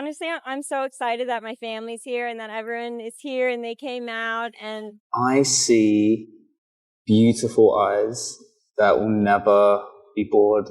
Honestly, I'm so excited that my family's here and that everyone is here and they came out. And I see beautiful eyes that will never be bored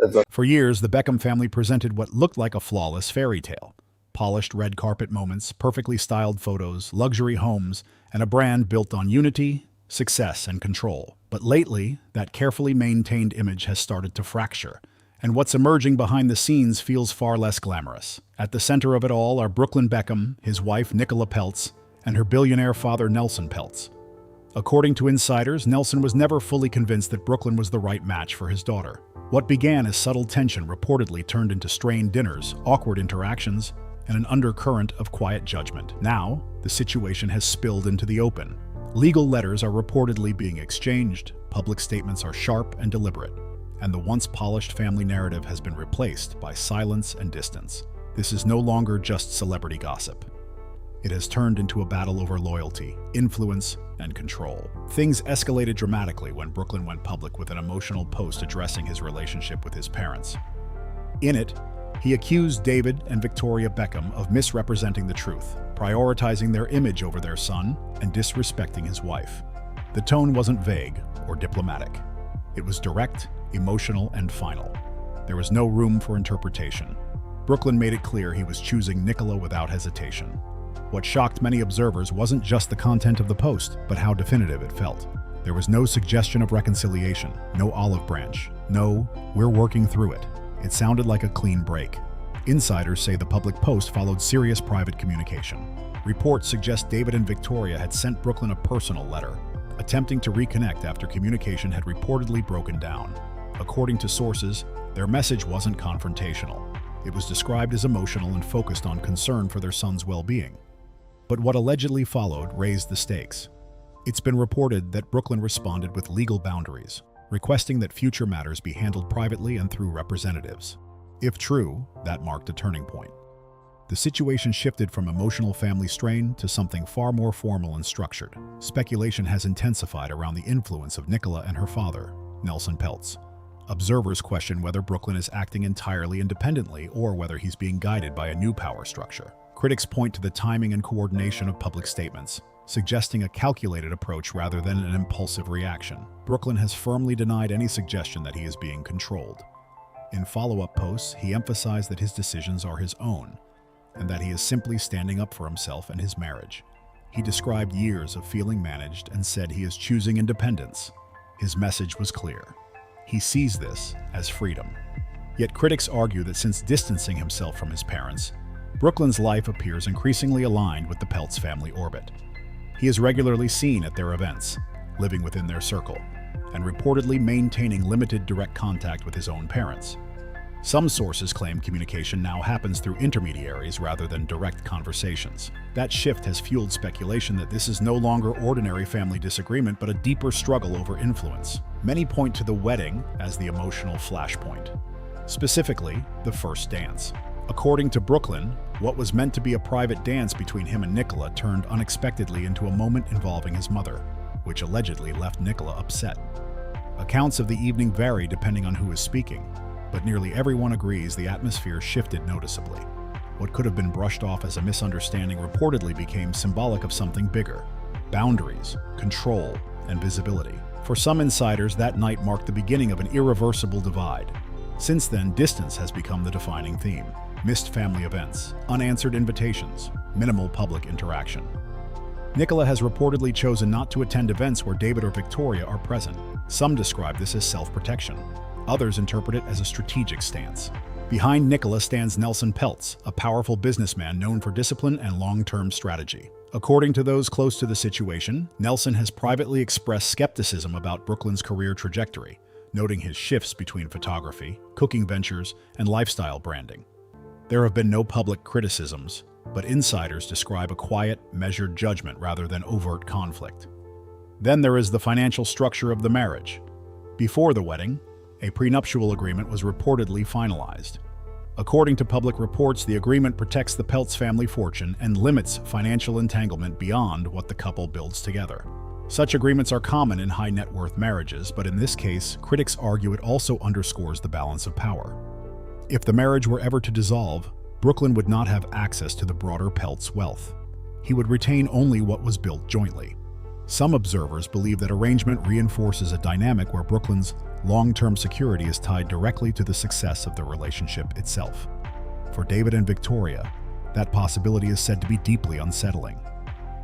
of the. For years, the Beckham family presented what looked like a flawless fairy tale. Polished red carpet moments, perfectly styled photos, luxury homes, and a brand built on unity, success, and control. But lately, that carefully maintained image has started to fracture, and what's emerging behind the scenes feels far less glamorous. At the center of it all are Brooklyn Beckham, his wife Nicola Peltz, and her billionaire father Nelson Peltz. According to insiders, Nelson was never fully convinced that Brooklyn was the right match for his daughter. What began as subtle tension reportedly turned into strained dinners, awkward interactions, and an undercurrent of quiet judgment. Now, the situation has spilled into the open. Legal letters are reportedly being exchanged, public statements are sharp and deliberate, and the once polished family narrative has been replaced by silence and distance. This is no longer just celebrity gossip. It has turned into a battle over loyalty, influence, and control. Things escalated dramatically when Brooklyn went public with an emotional post addressing his relationship with his parents. In it, he accused David and Victoria Beckham of misrepresenting the truth, prioritizing their image over their son, and disrespecting his wife. The tone wasn't vague or diplomatic. It was direct, emotional, and final. There was no room for interpretation. Brooklyn made it clear he was choosing Nicola without hesitation. What shocked many observers wasn't just the content of the post, but how definitive it felt. There was no suggestion of reconciliation, no olive branch, no, "we're working through it." It sounded like a clean break. Insiders say the public post followed serious private communication. Reports suggest David and Victoria had sent Brooklyn a personal letter, attempting to reconnect after communication had reportedly broken down. According to sources, their message wasn't confrontational. It was described as emotional and focused on concern for their son's well-being. But what allegedly followed raised the stakes. It's been reported that Brooklyn responded with legal boundaries, requesting that future matters be handled privately and through representatives. If true, that marked a turning point. The situation shifted from emotional family strain to something far more formal and structured. Speculation has intensified around the influence of Nicola and her father, Nelson Peltz. Observers question whether Brooklyn is acting entirely independently or whether he's being guided by a new power structure. Critics point to the timing and coordination of public statements, suggesting a calculated approach rather than an impulsive reaction. Brooklyn has firmly denied any suggestion that he is being controlled. In follow-up posts, he emphasized that his decisions are his own, and that he is simply standing up for himself and his marriage. He described years of feeling managed and said he is choosing independence. His message was clear. He sees this as freedom. Yet critics argue that since distancing himself from his parents, Brooklyn's life appears increasingly aligned with the Peltz family orbit. He is regularly seen at their events, living within their circle, and reportedly maintaining limited direct contact with his own parents. Some sources claim communication now happens through intermediaries rather than direct conversations. That shift has fueled speculation that this is no longer ordinary family disagreement but a deeper struggle over influence. Many point to the wedding as the emotional flashpoint, specifically the first dance. According to Brooklyn, what was meant to be a private dance between him and Nicola turned unexpectedly into a moment involving his mother, which allegedly left Nicola upset. Accounts of the evening vary depending on who is speaking, but nearly everyone agrees the atmosphere shifted noticeably. What could have been brushed off as a misunderstanding reportedly became symbolic of something bigger: boundaries, control, and visibility. For some insiders, that night marked the beginning of an irreversible divide. Since then, distance has become the defining theme. Missed family events, unanswered invitations, minimal public interaction. Nicola has reportedly chosen not to attend events where David or Victoria are present. Some describe this as self-protection. Others interpret it as a strategic stance. Behind Nicola stands Nelson Peltz, a powerful businessman known for discipline and long-term strategy. According to those close to the situation, Nelson has privately expressed skepticism about Brooklyn's career trajectory, noting his shifts between photography, cooking ventures, and lifestyle branding. There have been no public criticisms, but insiders describe a quiet, measured judgment rather than overt conflict. Then there is the financial structure of the marriage. Before the wedding, a prenuptial agreement was reportedly finalized. According to public reports, the agreement protects the Peltz family fortune and limits financial entanglement beyond what the couple builds together. Such agreements are common in high-net-worth marriages, but in this case, critics argue it also underscores the balance of power. If the marriage were ever to dissolve, Brooklyn would not have access to the broader Peltz wealth. He would retain only what was built jointly. Some observers believe that arrangement reinforces a dynamic where Brooklyn's long-term security is tied directly to the success of the relationship itself. For David and Victoria, that possibility is said to be deeply unsettling.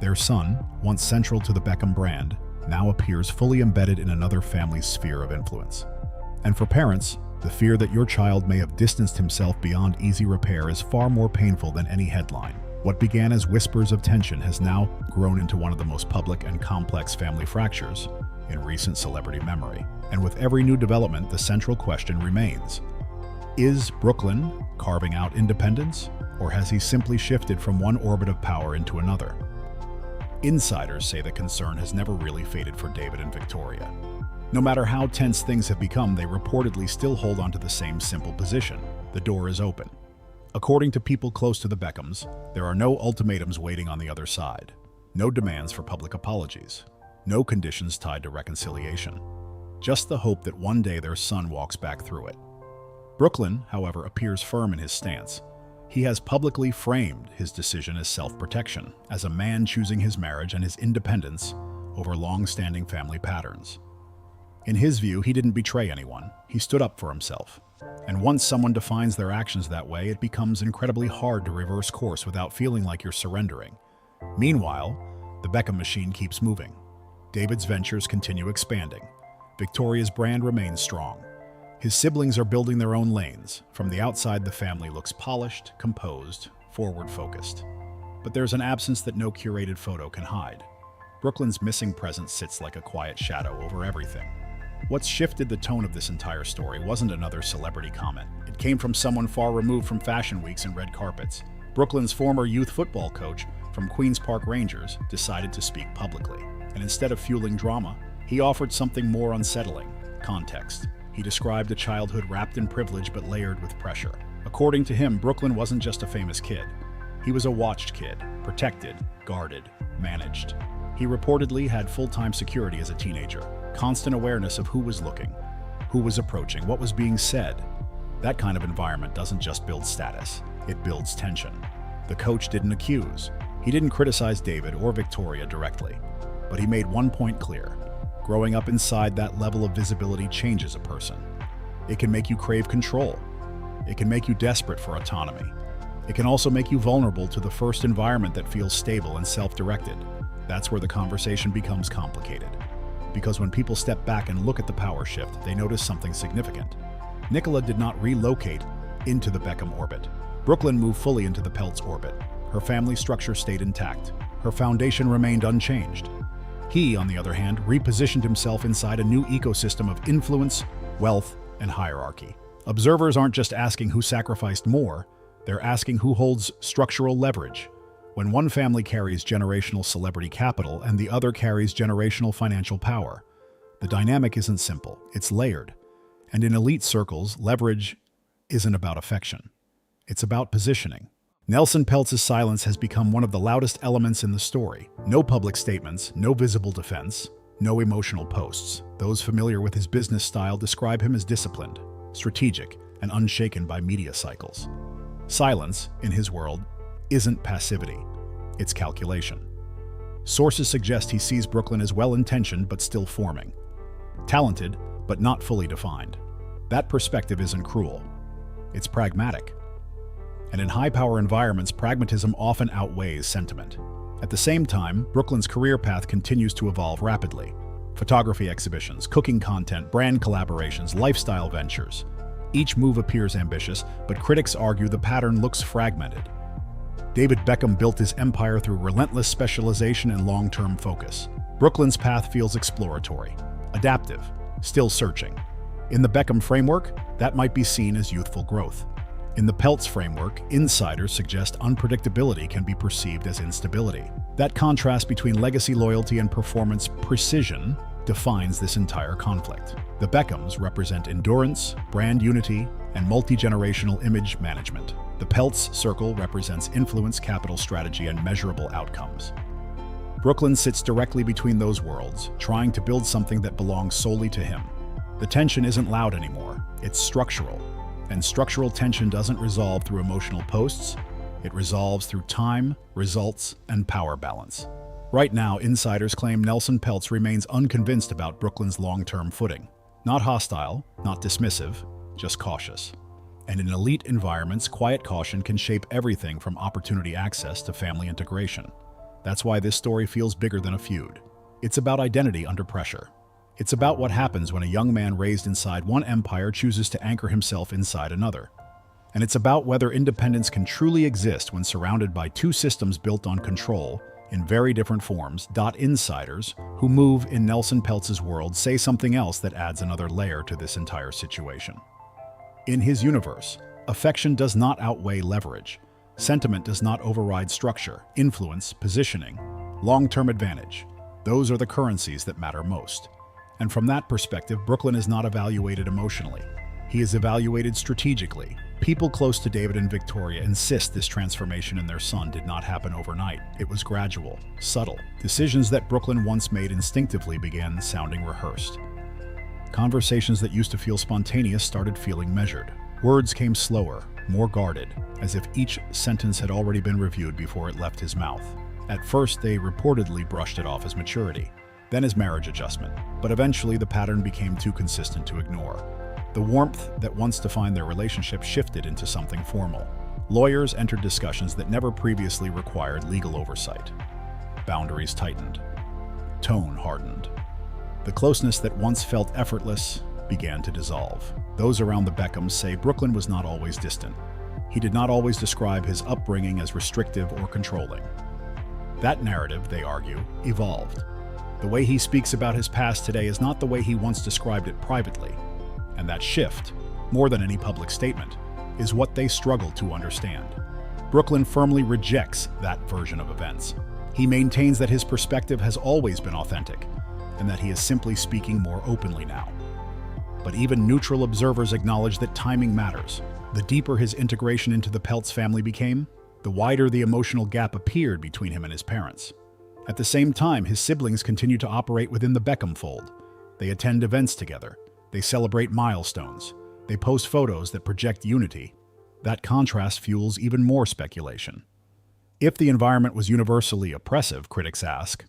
Their son, once central to the Beckham brand, now appears fully embedded in another family's sphere of influence. And for parents, the fear that your child may have distanced himself beyond easy repair is far more painful than any headline. What began as whispers of tension has now grown into one of the most public and complex family fractures in recent celebrity memory. And with every new development, the central question remains: is Brooklyn carving out independence, or has he simply shifted from one orbit of power into another? Insiders say the concern has never really faded for David and Victoria. No matter how tense things have become, they reportedly still hold on to the same simple position: the door is open. According to people close to the Beckhams, there are no ultimatums waiting on the other side, no demands for public apologies, no conditions tied to reconciliation, just the hope that one day their son walks back through it. Brooklyn, however, appears firm in his stance. He has publicly framed his decision as self-protection, as a man choosing his marriage and his independence over long-standing family patterns. In his view, he didn't betray anyone. He stood up for himself. And once someone defines their actions that way, it becomes incredibly hard to reverse course without feeling like you're surrendering. Meanwhile, the Beckham machine keeps moving. David's ventures continue expanding. Victoria's brand remains strong. His siblings are building their own lanes. From the outside, the family looks polished, composed, forward-focused. But there's an absence that no curated photo can hide. Brooklyn's missing presence sits like a quiet shadow over everything. What's shifted the tone of this entire story wasn't another celebrity comment. It came from someone far removed from fashion weeks and red carpets. Brooklyn's former youth football coach from Queens Park Rangers decided to speak publicly. And instead of fueling drama, he offered something more unsettling: context. He described a childhood wrapped in privilege but layered with pressure. According to him, Brooklyn wasn't just a famous kid. He was a watched kid, protected, guarded, managed. He reportedly had full-time security as a teenager, constant awareness of who was looking, who was approaching, what was being said. That kind of environment doesn't just build status, it builds tension. The coach didn't accuse. He didn't criticize David or Victoria directly, but he made one point clear: growing up inside that level of visibility changes a person. It can make you crave control. It can make you desperate for autonomy. It can also make you vulnerable to the first environment that feels stable and self-directed. That's where the conversation becomes complicated. Because when people step back and look at the power shift, they notice something significant. Nicola did not relocate into the Beckham orbit. Brooklyn moved fully into the Peltz orbit. Her family structure stayed intact. Her foundation remained unchanged. He, on the other hand, repositioned himself inside a new ecosystem of influence, wealth, and hierarchy. Observers aren't just asking who sacrificed more, they're asking who holds structural leverage. When one family carries generational celebrity capital and the other carries generational financial power, the dynamic isn't simple, it's layered. And in elite circles, leverage isn't about affection. It's about positioning. Nelson Peltz's silence has become one of the loudest elements in the story. No public statements, no visible defense, no emotional posts. Those familiar with his business style describe him as disciplined, strategic, and unshaken by media cycles. Silence, in his world, isn't passivity, it's calculation. Sources suggest he sees Brooklyn as well-intentioned but still forming, talented but not fully defined. That perspective isn't cruel, it's pragmatic. And in high-power environments, pragmatism often outweighs sentiment. At the same time, Brooklyn's career path continues to evolve rapidly. Photography exhibitions, cooking content, brand collaborations, lifestyle ventures. Each move appears ambitious, but critics argue the pattern looks fragmented. David Beckham built his empire through relentless specialization and long-term focus. Brooklyn's path feels exploratory, adaptive, still searching. In the Beckham framework, that might be seen as youthful growth. In the Peltz framework, insiders suggest unpredictability can be perceived as instability. That contrast between legacy loyalty and performance precision defines this entire conflict. The Beckhams represent endurance, brand unity, and multi-generational image management. The Peltz circle represents influence, capital strategy, and measurable outcomes. Brooklyn sits directly between those worlds, trying to build something that belongs solely to him. The tension isn't loud anymore, it's structural. And structural tension doesn't resolve through emotional posts. It resolves through time, results, and power balance. Right now, insiders claim Nicola Peltz remains unconvinced about Brooklyn's long-term footing. Not hostile, not dismissive, just cautious. And in elite environments, quiet caution can shape everything from opportunity access to family integration. That's why this story feels bigger than a feud. It's about identity under pressure. It's about what happens when a young man raised inside one empire chooses to anchor himself inside another. And it's about whether independence can truly exist when surrounded by two systems built on control in very different forms. Insiders who move in Nicola Peltz's world say something else that adds another layer to this entire situation. In his universe, affection does not outweigh leverage. Sentiment does not override structure, influence, positioning, long-term advantage. Those are the currencies that matter most. And from that perspective, Brooklyn is not evaluated emotionally. He is evaluated strategically. People close to David and Victoria insist this transformation in their son did not happen overnight. It was gradual, subtle. Decisions that Brooklyn once made instinctively began sounding rehearsed. Conversations that used to feel spontaneous started feeling measured. Words came slower, more guarded, as if each sentence had already been reviewed before it left his mouth. At first, they reportedly brushed it off as maturity, then as marriage adjustment, but eventually the pattern became too consistent to ignore. The warmth that once defined their relationship shifted into something formal. Lawyers entered discussions that never previously required legal oversight. Boundaries tightened. Tone hardened. The closeness that once felt effortless began to dissolve. Those around the Beckhams say Brooklyn was not always distant. He did not always describe his upbringing as restrictive or controlling. That narrative, they argue, evolved. The way he speaks about his past today is not the way he once described it privately. And that shift, more than any public statement, is what they struggle to understand. Brooklyn firmly rejects that version of events. He maintains that his perspective has always been authentic, and that he is simply speaking more openly now. But even neutral observers acknowledge that timing matters. The deeper his integration into the Peltz family became, the wider the emotional gap appeared between him and his parents. At the same time, his siblings continue to operate within the Beckham fold. They attend events together. They celebrate milestones. They post photos that project unity. That contrast fuels even more speculation. If the environment was universally oppressive, critics ask,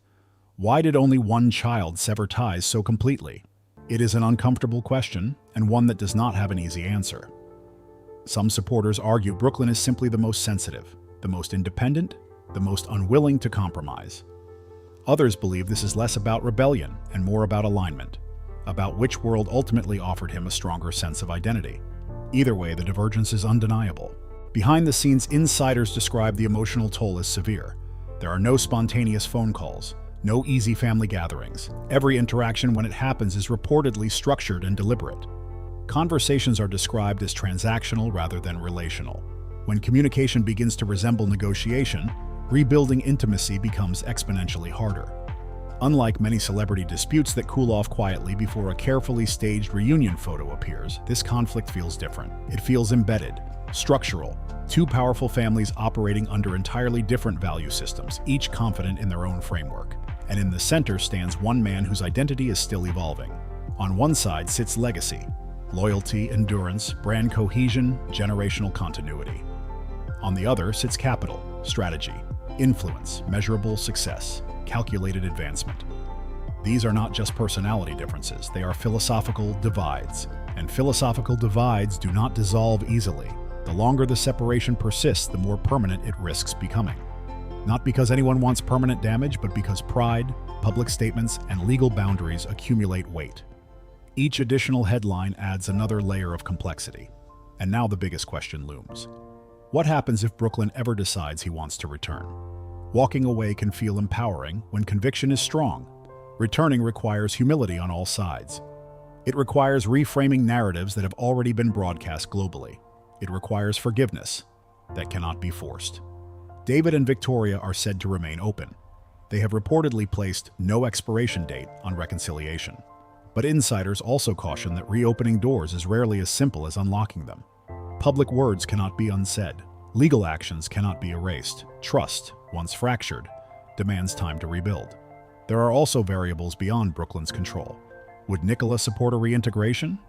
why did only one child sever ties so completely? It is an uncomfortable question, and one that does not have an easy answer. Some supporters argue Brooklyn is simply the most sensitive, the most independent, the most unwilling to compromise. Others believe this is less about rebellion and more about alignment, about which world ultimately offered him a stronger sense of identity. Either way, the divergence is undeniable. Behind the scenes, insiders describe the emotional toll as severe. There are no spontaneous phone calls, no easy family gatherings. Every interaction, when it happens, is reportedly structured and deliberate. Conversations are described as transactional rather than relational. When communication begins to resemble negotiation, rebuilding intimacy becomes exponentially harder. Unlike many celebrity disputes that cool off quietly before a carefully staged reunion photo appears, this conflict feels different. It feels embedded, structural. Two powerful families operating under entirely different value systems, each confident in their own framework. And in the center stands one man whose identity is still evolving. On one side sits legacy, loyalty, endurance, brand cohesion, generational continuity. On the other sits capital, strategy, influence, measurable success, calculated advancement. These are not just personality differences, they are philosophical divides. And philosophical divides do not dissolve easily. The longer the separation persists, the more permanent it risks becoming. Not because anyone wants permanent damage, but because pride, public statements, and legal boundaries accumulate weight. Each additional headline adds another layer of complexity. And now the biggest question looms. What happens if Brooklyn ever decides he wants to return? Walking away can feel empowering when conviction is strong. Returning requires humility on all sides. It requires reframing narratives that have already been broadcast globally. It requires forgiveness that cannot be forced. David and Victoria are said to remain open. They have reportedly placed no expiration date on reconciliation. But insiders also caution that reopening doors is rarely as simple as unlocking them. Public words cannot be unsaid. Legal actions cannot be erased. Trust, once fractured, demands time to rebuild. There are also variables beyond Brooklyn's control. Would Nicola support a reintegration?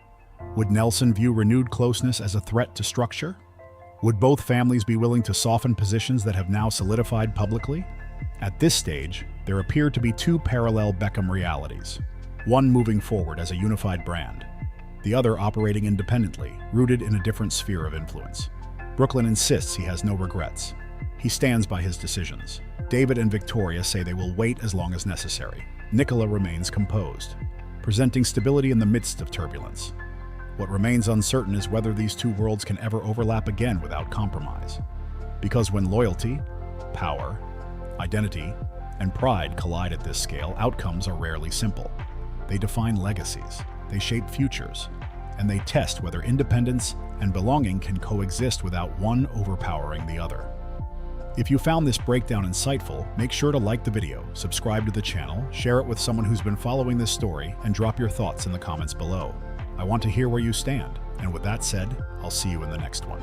Would Nelson view renewed closeness as a threat to structure? Would both families be willing to soften positions that have now solidified publicly? At this stage, there appear to be two parallel Beckham realities, one moving forward as a unified brand, the other operating independently, rooted in a different sphere of influence. Brooklyn insists he has no regrets. He stands by his decisions. David and Victoria say they will wait as long as necessary. Nicola remains composed, presenting stability in the midst of turbulence. What remains uncertain is whether these two worlds can ever overlap again without compromise. Because when loyalty, power, identity, and pride collide at this scale, outcomes are rarely simple. They define legacies, they shape futures, and they test whether independence and belonging can coexist without one overpowering the other. If you found this breakdown insightful, make sure to like the video, subscribe to the channel, share it with someone who's been following this story, and drop your thoughts in the comments below. I want to hear where you stand, and with that said, I'll see you in the next one.